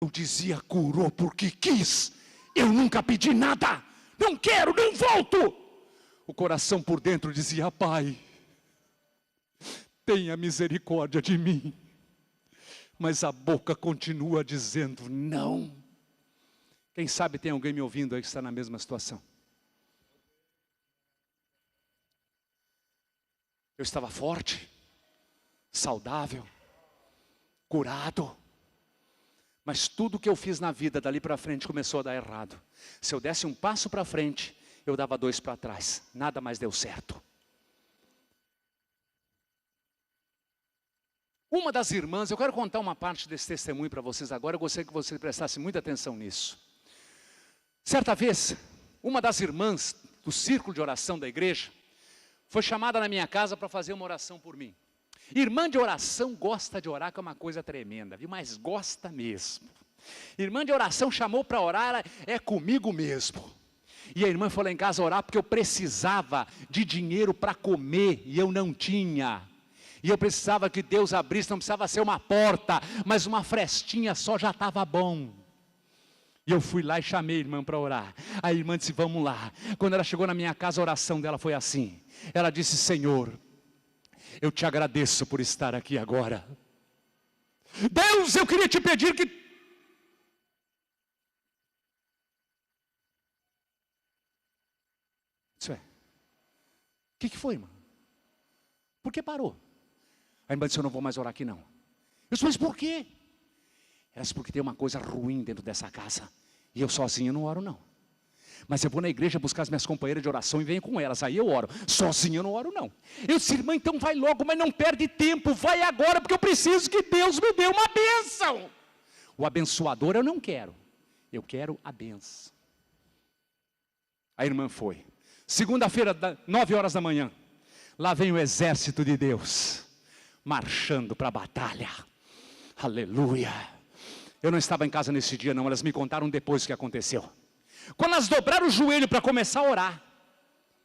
Eu dizia: curou porque quis, eu nunca pedi nada, não quero, não volto. O coração por dentro dizia: Pai, tenha misericórdia de mim. Mas a boca continua dizendo não. Quem sabe tem alguém me ouvindo aí que está na mesma situação. Eu estava forte, saudável, curado. Mas tudo que eu fiz na vida dali para frente começou a dar errado. Se eu desse um passo para frente, eu dava 2 para trás. Nada mais deu certo. Uma das irmãs, eu quero contar uma parte desse testemunho para vocês agora. Eu gostaria que você prestasse muita atenção nisso. Certa vez, uma das irmãs do círculo de oração da igreja foi chamada na minha casa para fazer uma oração por mim. Irmã de oração gosta de orar, que é uma coisa tremenda, viu? Mas gosta mesmo. Irmã de oração chamou para orar, é comigo mesmo. E a irmã foi lá em casa orar porque eu precisava de dinheiro para comer e eu não tinha. E eu precisava que Deus abrisse, não precisava ser uma porta, mas uma frestinha só já estava bom. E eu fui lá e chamei a irmã para orar. A irmã disse: vamos lá. Quando ela chegou na minha casa, a oração dela foi assim. Ela disse: Senhor, eu te agradeço por estar aqui agora. Deus, eu queria te pedir que... Isso é. O que foi, irmã? Por que parou? A irmã disse: eu não vou mais orar aqui não. Eu disse: mas por quê? Ela disse: porque tem uma coisa ruim dentro dessa casa. E eu sozinho não oro não. Mas eu vou na igreja buscar as minhas companheiras de oração e venho com elas, aí eu oro. Sozinho eu não oro não. Eu disse: irmã, então vai logo, mas não perde tempo. Vai agora, porque eu preciso que Deus me dê uma bênção. O abençoador eu não quero. Eu quero a bênção. A irmã foi. Segunda-feira, 9 horas da manhã. Lá vem o exército de Deus, marchando para a batalha. Aleluia. Eu não estava em casa nesse dia não, elas me contaram depois o que aconteceu. Quando elas dobraram o joelho para começar a orar,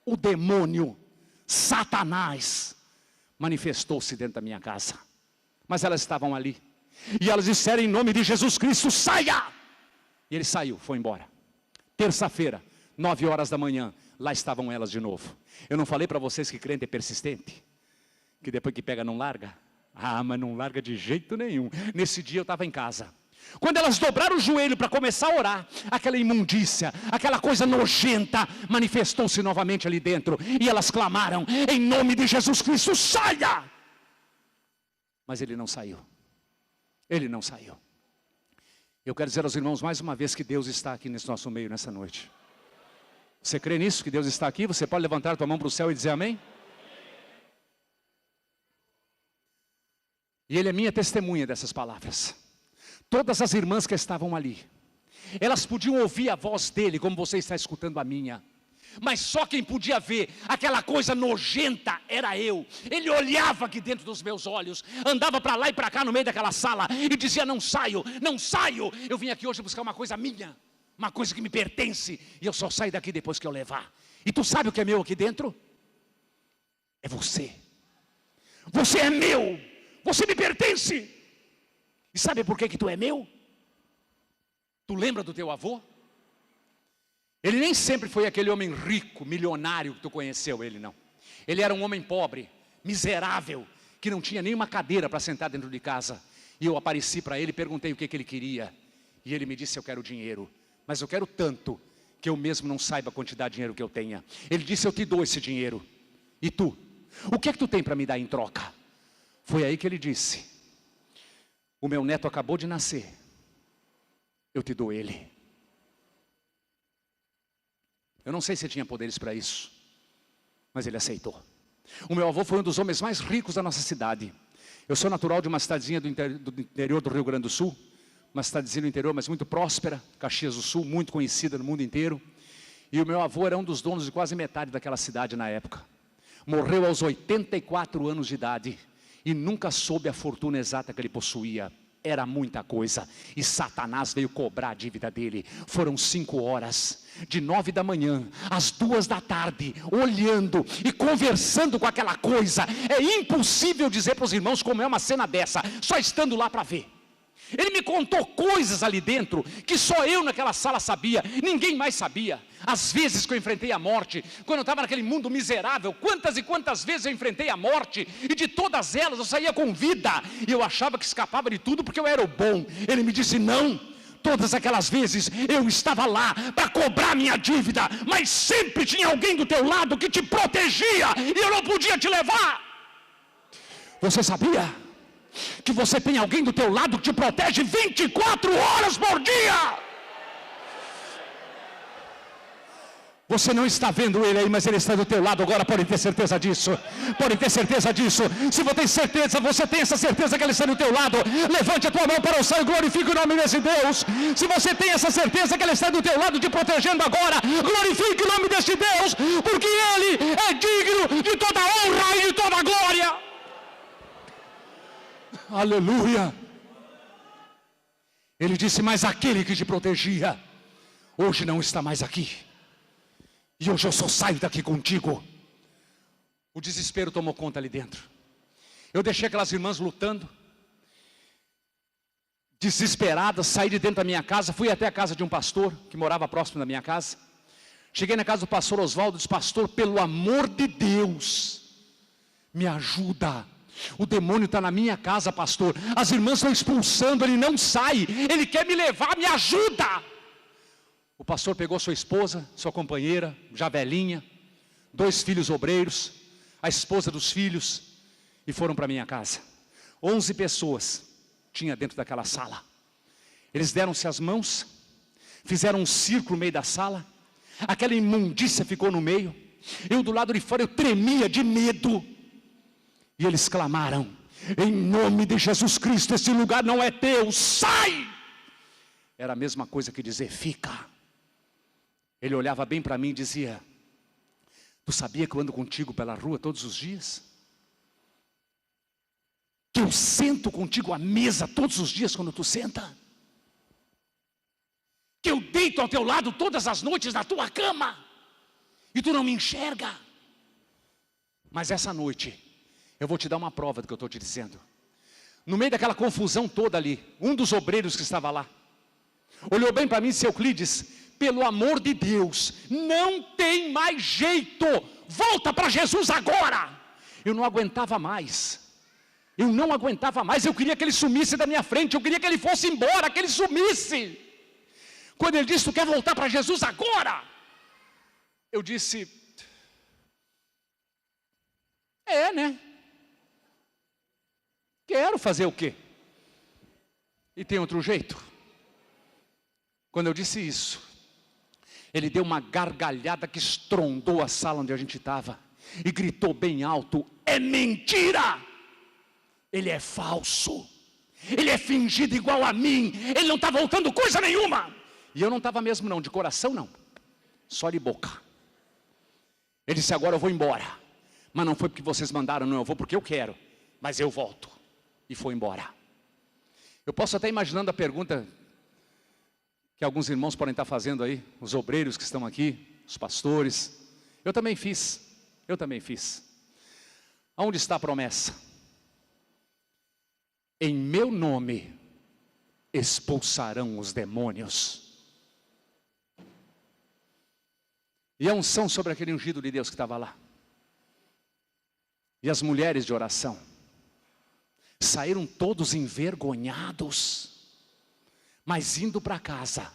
o demônio, Satanás, manifestou-se dentro da minha casa. Mas elas estavam ali. E elas disseram: em nome de Jesus Cristo, saia! E ele saiu, foi embora. Terça-feira, 9 horas da manhã, lá estavam elas de novo. Eu não falei para vocês que crente é persistente? Que depois que pega não larga? Ah, mas não larga de jeito nenhum. Nesse dia eu estava em casa. Quando elas dobraram o joelho para começar a orar, aquela imundícia, aquela coisa nojenta, manifestou-se novamente ali dentro. E elas clamaram: em nome de Jesus Cristo, saia! Mas ele não saiu. Ele não saiu. Eu quero dizer aos irmãos mais uma vez que Deus está aqui nesse nosso meio nessa noite. Você crê nisso, que Deus está aqui? Você pode levantar a tua mão para o céu e dizer amém? E ele é minha testemunha dessas palavras. Todas as irmãs que estavam ali, elas podiam ouvir a voz dele como você está escutando a minha. Mas só quem podia ver aquela coisa nojenta era eu. Ele olhava aqui dentro dos meus olhos, andava para lá e para cá no meio daquela sala e dizia: não saio, não saio. Eu vim aqui hoje buscar uma coisa minha, uma coisa que me pertence, e eu só saio daqui depois que eu levar. E tu sabe o que é meu aqui dentro? É você. Você é meu, você me pertence. E sabe por que tu é meu? Tu lembra do teu avô? Ele nem sempre foi aquele homem rico, milionário que tu conheceu, ele não. Ele era um homem pobre, miserável, que não tinha nenhuma cadeira para sentar dentro de casa. E eu apareci para ele e perguntei o que ele queria. E ele me disse: eu quero dinheiro, mas eu quero tanto que eu mesmo não saiba a quantidade de dinheiro que eu tenha. Ele disse: eu te dou esse dinheiro. E tu? O que é que tu tem para me dar em troca? Foi aí que ele disse: o meu neto acabou de nascer, eu te dou ele. Eu não sei se tinha poderes para isso, mas ele aceitou. O meu avô foi um dos homens mais ricos da nossa cidade. Eu sou natural de uma cidadezinha do interior do Rio Grande do Sul, uma cidadezinha do interior, mas muito próspera, Caxias do Sul, muito conhecida no mundo inteiro. E o meu avô era um dos donos de quase metade daquela cidade na época. Morreu aos 84 anos de idade e nunca soube a fortuna exata que ele possuía. Era muita coisa. E Satanás veio cobrar a dívida dele. Foram 5 horas, de 9 da manhã às 2 da tarde, olhando e conversando com aquela coisa. É impossível dizer para os irmãos como é uma cena dessa, só estando lá para ver. Ele me contou coisas ali dentro, que só eu naquela sala sabia, ninguém mais sabia. As vezes que eu enfrentei a morte, quando eu estava naquele mundo miserável, quantas e quantas vezes eu enfrentei a morte, e de todas elas eu saía com vida, e eu achava que escapava de tudo porque eu era o bom. Ele me disse: não, todas aquelas vezes eu estava lá para cobrar minha dívida, mas sempre tinha alguém do teu lado que te protegia, e eu não podia te levar. Você sabia que você tem alguém do teu lado que te protege 24 horas por dia? Você não está vendo ele aí, mas ele está do teu lado agora. Pode ter certeza disso. Pode ter certeza disso. Se você tem certeza, você tem essa certeza que ele está do teu lado, levante a tua mão para o céu e glorifique o nome desse Deus. Se você tem essa certeza que ele está do teu lado te protegendo agora, glorifique o nome desse Deus, porque ele é digno de toda honra e de toda glória. Aleluia. Ele disse: mas aquele que te protegia hoje não está mais aqui, e hoje eu só saio daqui contigo. O desespero tomou conta ali dentro. Eu deixei aquelas irmãs lutando, desesperadas. Saí de dentro da minha casa, fui até a casa de um pastor que morava próximo da minha casa. Cheguei na casa do pastor Oswaldo e disse: pastor, pelo amor de Deus, me ajuda. O demônio está na minha casa, pastor. As irmãs estão expulsando, ele não sai, ele quer me levar, me ajuda. O pastor pegou sua esposa, sua companheira, já velhinha, 2 filhos obreiros, a esposa dos filhos, e foram para minha casa. 11 pessoas tinha dentro daquela sala. Eles deram-se as mãos, fizeram um círculo no meio da sala, aquela imundícia ficou no meio. Eu do lado de fora, eu tremia de medo. E eles clamaram: em nome de Jesus Cristo, esse lugar não é teu, sai! Era a mesma coisa que dizer: fica. Ele olhava bem para mim e dizia: tu sabia que eu ando contigo pela rua todos os dias? Que eu sento contigo à mesa todos os dias quando tu senta? Que eu deito ao teu lado todas as noites na tua cama, e tu não me enxerga? Mas essa noite eu vou te dar uma prova do que eu estou te dizendo. No meio daquela confusão toda ali, um dos obreiros que estava lá olhou bem para mim e disse: Euclides, pelo amor de Deus, não tem mais jeito, volta para Jesus agora. Eu não aguentava mais. Eu não aguentava mais. Eu queria que ele sumisse da minha frente. Eu queria que ele fosse embora, que ele sumisse. Quando ele disse: tu quer voltar para Jesus agora? Eu disse: é, né? Quero fazer o quê? E tem outro jeito? Quando eu disse isso, ele deu uma gargalhada que estrondou a sala onde a gente estava e gritou bem alto: é mentira! Ele é falso, ele é fingido igual a mim, ele não está voltando coisa nenhuma. E eu não estava mesmo não, de coração não, só de boca. Ele disse: agora eu vou embora, mas não foi porque vocês mandaram, não, eu vou porque eu quero, mas eu volto. E foi embora. Eu posso até imaginando a pergunta que alguns irmãos podem estar fazendo aí, os obreiros que estão aqui, os pastores. Eu também fiz. Aonde está a promessa? Em meu nome expulsarão os demônios. E a unção sobre aquele ungido de Deus que estava lá. E as mulheres de oração saíram todos envergonhados, mas indo para casa.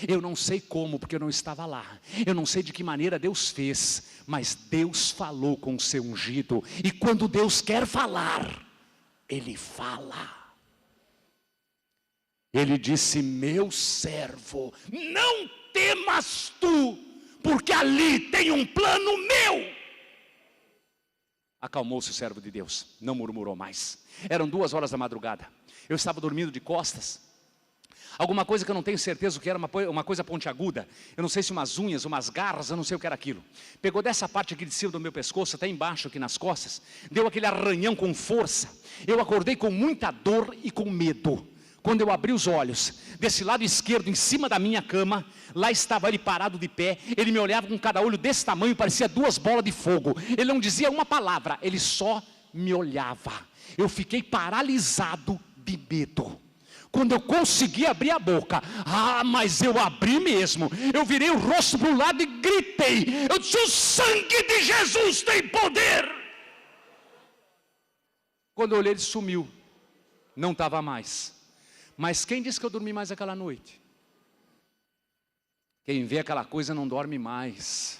Eu não sei como, porque eu não estava lá. Eu não sei de que maneira Deus fez, mas Deus falou com o seu ungido. E quando Deus quer falar, Ele fala. Ele disse: meu servo, não temas tu, porque ali tem um plano meu. Acalmou-se o servo de Deus, não murmurou mais. Eram 2 horas da madrugada. Eu estava dormindo de costas. Alguma coisa que eu não tenho certeza o que era, uma coisa pontiaguda. Eu não sei se umas unhas, umas garras, eu não sei o que era aquilo. Pegou dessa parte aqui de cima do meu pescoço, até embaixo aqui nas costas. Deu aquele arranhão com força. Eu acordei com muita dor e com medo. Quando eu abri os olhos, desse lado esquerdo, em cima da minha cama, lá estava ele parado de pé. Ele me olhava com cada olho desse tamanho, parecia 2 bolas de fogo. Ele não dizia uma palavra, ele só me olhava. Eu fiquei paralisado de medo. Quando eu consegui abrir a boca, mas eu abri mesmo, eu virei o rosto para o lado e gritei, eu disse: o sangue de Jesus tem poder. Quando eu olhei, ele sumiu, não estava mais. Mas quem disse que eu dormi mais aquela noite? Quem vê aquela coisa não dorme mais.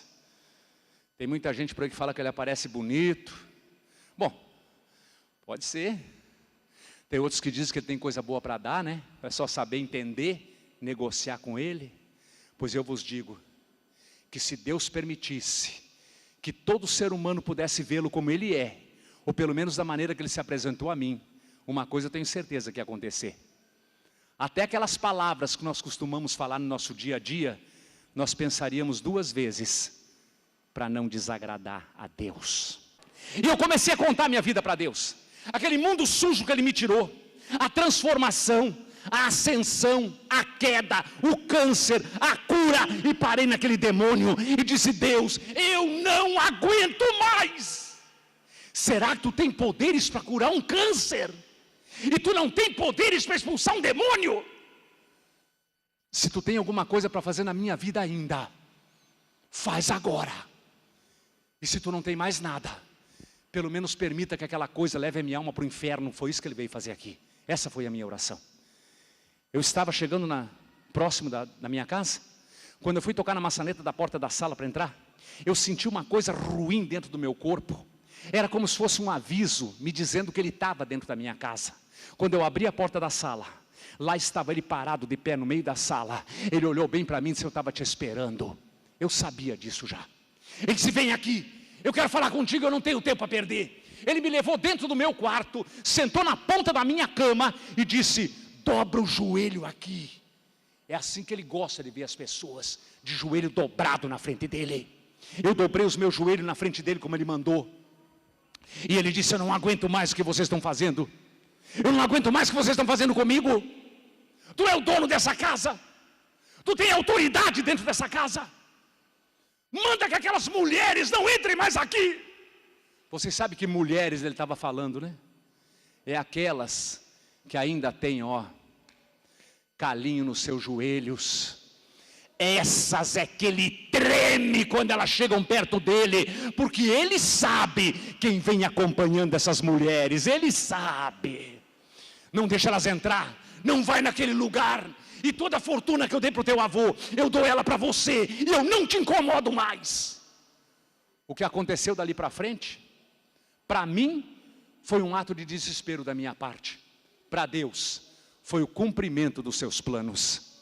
Tem muita gente por aí que fala que ele aparece bonito. Bom, pode ser. Tem outros que dizem que ele tem coisa boa para dar, né? É só saber entender, negociar com ele. Pois eu vos digo, que se Deus permitisse que todo ser humano pudesse vê-lo como ele é, ou pelo menos da maneira que ele se apresentou a mim, uma coisa eu tenho certeza que ia acontecer. Até aquelas palavras que nós costumamos falar no nosso dia a dia, nós pensaríamos 2 vezes para não desagradar a Deus. E eu comecei a contar minha vida para Deus. Aquele mundo sujo que Ele me tirou, a transformação, a ascensão, a queda, o câncer, a cura. E parei naquele demônio e disse: Deus, eu não aguento mais. Será que tu tem poderes para curar um câncer? E tu não tem poderes para expulsar um demônio? Se tu tem alguma coisa para fazer na minha vida ainda, faz agora. E se tu não tem mais nada, pelo menos permita que aquela coisa leve a minha alma para o inferno. Foi isso que ele veio fazer aqui. Essa foi a minha oração. Eu estava chegando próximo da minha casa, quando eu fui tocar na maçaneta da porta da sala para entrar, eu senti uma coisa ruim dentro do meu corpo. Era como se fosse um aviso me dizendo que ele estava dentro da minha casa. Quando eu abri a porta da sala, lá estava ele parado de pé no meio da sala. Ele olhou bem para mim e disse: eu estava te esperando. Eu sabia disso já. Ele disse: vem aqui, eu quero falar contigo, eu não tenho tempo a perder. Ele me levou dentro do meu quarto, sentou na ponta da minha cama e disse: dobra o joelho aqui. É assim que ele gosta de ver as pessoas, de joelho dobrado na frente dele. Eu dobrei os meus joelhos na frente dele como ele mandou. E ele disse: eu não aguento mais o que vocês estão fazendo. Eu não aguento mais o que vocês estão fazendo comigo. Tu é o dono dessa casa. Tu tem autoridade dentro dessa casa. Manda que aquelas mulheres não entrem mais aqui. Vocês sabem que mulheres ele estava falando, né? É aquelas que ainda têm, calinho nos seus joelhos. Essas é que ele treme quando elas chegam perto dele, porque ele sabe quem vem acompanhando essas mulheres. Ele sabe. Não deixa elas entrar. Não vai naquele lugar. E toda a fortuna que eu dei para o teu avô, eu dou ela para você, e eu não te incomodo mais. O que aconteceu dali para frente, para mim, foi um ato de desespero da minha parte. Para Deus, foi o cumprimento dos seus planos.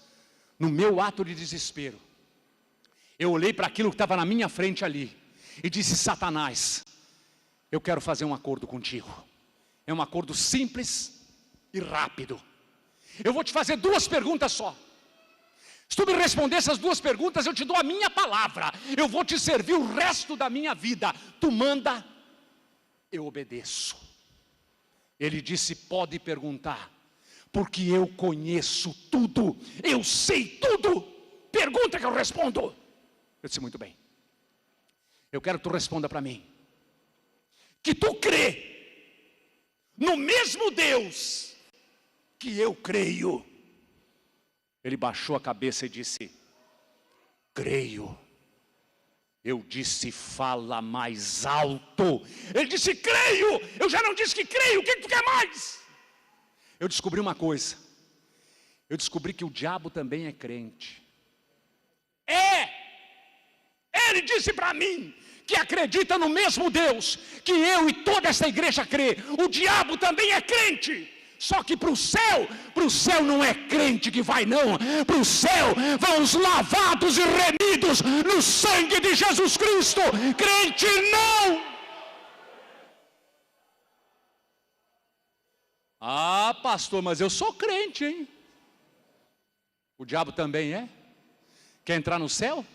No meu ato de desespero, eu olhei para aquilo que estava na minha frente ali, e disse: Satanás, eu quero fazer um acordo contigo. É um acordo simples e rápido. Eu vou te fazer 2 perguntas só. Se tu me responder essas 2 perguntas, eu te dou a minha palavra. Eu vou te servir o resto da minha vida. Tu manda, eu obedeço. Ele disse: pode perguntar, porque eu conheço tudo. Eu sei tudo. Pergunta que eu respondo. Eu disse: muito bem. Eu quero que tu responda para mim. Que tu crê no mesmo Deus que eu creio. Ele baixou a cabeça e disse: creio. Eu disse: fala mais alto. Ele disse: creio. Eu já não disse que creio. O que tu quer mais? Eu descobri uma coisa. Eu descobri que o diabo também é crente. Ele disse para mim que acredita no mesmo Deus que eu e toda essa igreja crê. O diabo também é crente. Só que para o céu não é crente que vai não. Para o céu vão os lavados e remidos no sangue de Jesus Cristo. Crente não. Ah, pastor, mas eu sou crente, hein? O diabo também é? Quer entrar no céu?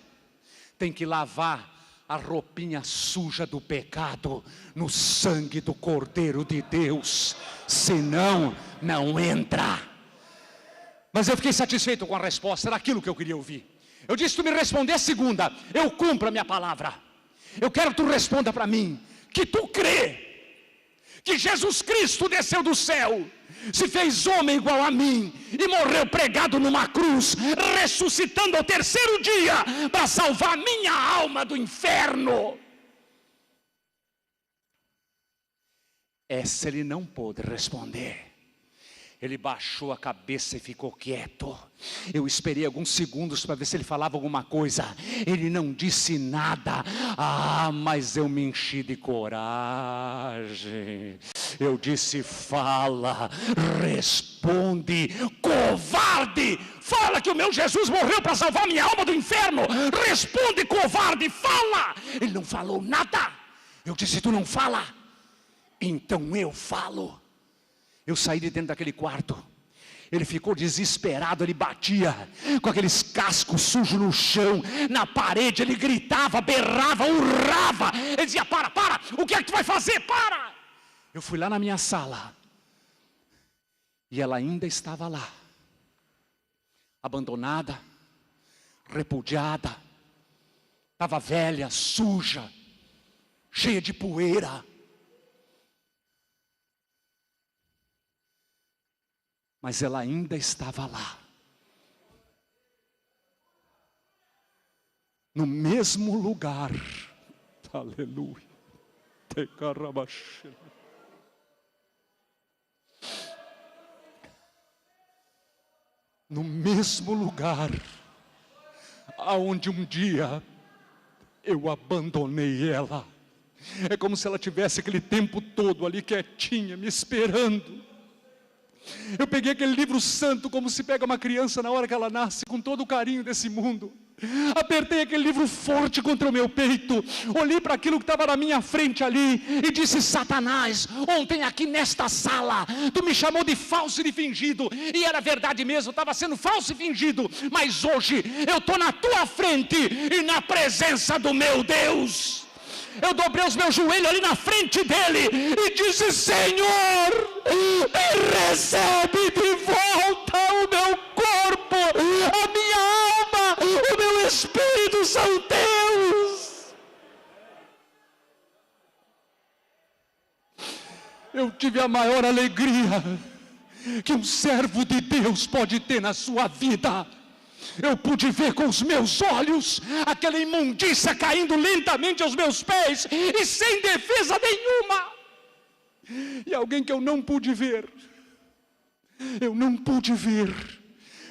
Tem que lavar a roupinha suja do pecado no sangue do Cordeiro de Deus, senão não entra. Mas eu fiquei satisfeito com a resposta, era aquilo que eu queria ouvir. Eu disse: tu me responder a segunda, eu cumpro a minha palavra. Eu quero que tu responda para mim, que tu crê que Jesus Cristo desceu do céu, se fez homem igual a mim e morreu pregado numa cruz, ressuscitando ao terceiro dia para salvar minha alma do inferno. Essa ele não pôde responder. Ele baixou a cabeça e ficou quieto. Eu esperei alguns segundos para ver se ele falava alguma coisa. Ele não disse nada. Mas eu me enchi de coragem. Eu disse: fala, responde, covarde. Fala que o meu Jesus morreu para salvar minha alma do inferno. Responde, covarde, fala. Ele não falou nada. Eu disse: tu não fala? Então eu falo. Eu saí de dentro daquele quarto. Ele ficou desesperado, ele batia com aqueles cascos sujos no chão, na parede, ele gritava, berrava, urrava. Ele dizia: para, o que é que tu vai fazer? Para! Eu fui lá na minha sala, e ela ainda estava lá, abandonada, repudiada, estava velha, suja, cheia de poeira. Mas ela ainda estava lá, no mesmo lugar. Aleluia. No mesmo lugar aonde um dia eu abandonei ela. É como se ela tivesse aquele tempo todo ali quietinha, me esperando. Eu peguei aquele livro santo, como se pega uma criança na hora que ela nasce, com todo o carinho desse mundo. Apertei aquele livro forte contra o meu peito, olhei para aquilo que estava na minha frente ali e disse: Satanás, ontem aqui nesta sala tu me chamou de falso e de fingido, e era verdade mesmo, estava sendo falso e fingido, mas hoje eu estou na tua frente e na presença do meu Deus. Eu dobrei os meus joelhos ali na frente dele e disse: Senhor, me recebe de volta o meu corpo, a minha alma, o meu espírito são teus. Eu tive a maior alegria que um servo de Deus pode ter na sua vida. Eu pude ver com os meus olhos aquela imundícia caindo lentamente aos meus pés e sem defesa nenhuma. E alguém que eu não pude ver,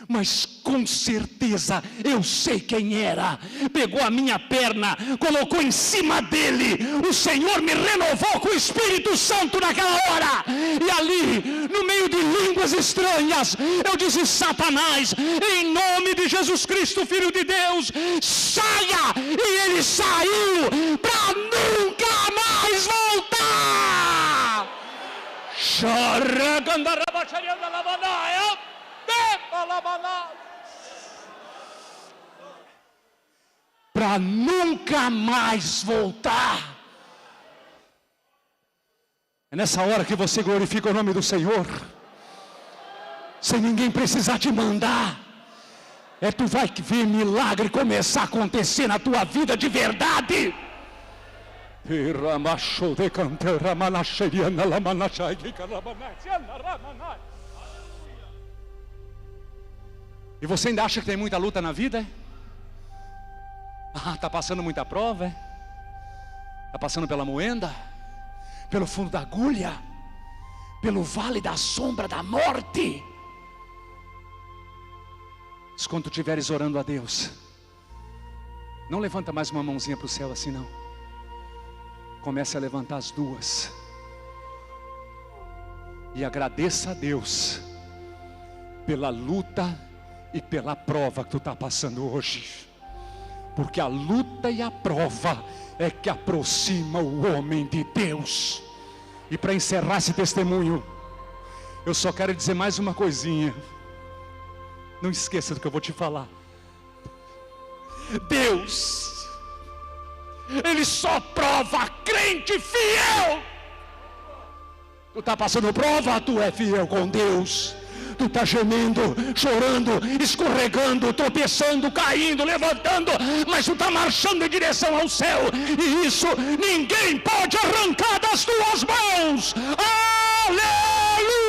mas com certeza eu sei quem era. Pegou a minha perna, colocou em cima dele. O Senhor me renovou com o Espírito Santo naquela hora. E ali, no meio de línguas estranhas, eu disse: Satanás, em nome de Jesus Cristo, Filho de Deus, saia! E ele saiu para nunca mais voltar. Para nunca mais voltar. É nessa hora que você glorifica o nome do Senhor, sem ninguém precisar te mandar. Tu vai ver milagre começar a acontecer na tua vida de verdade. E você ainda acha que tem muita luta na vida? Está passando muita prova? Está passando pela moenda? Pelo fundo da agulha? Pelo vale da sombra da morte? Mas quando tu estiveres orando a Deus, não levanta mais uma mãozinha para o céu assim não. Comece a levantar as duas. E agradeça a Deus pela luta e pela prova que tu está passando hoje. Porque a luta e a prova é que aproxima o homem de Deus. E para encerrar esse testemunho, eu só quero dizer mais uma coisinha. Não esqueça do que eu vou te falar. Deus, Ele só prova crente fiel. Tu está passando prova, tu é fiel com Deus. Tu está gemendo, chorando, escorregando, tropeçando, caindo, levantando, mas tu está marchando em direção ao céu. E isso ninguém pode arrancar da nas tuas mãos. Aleluia!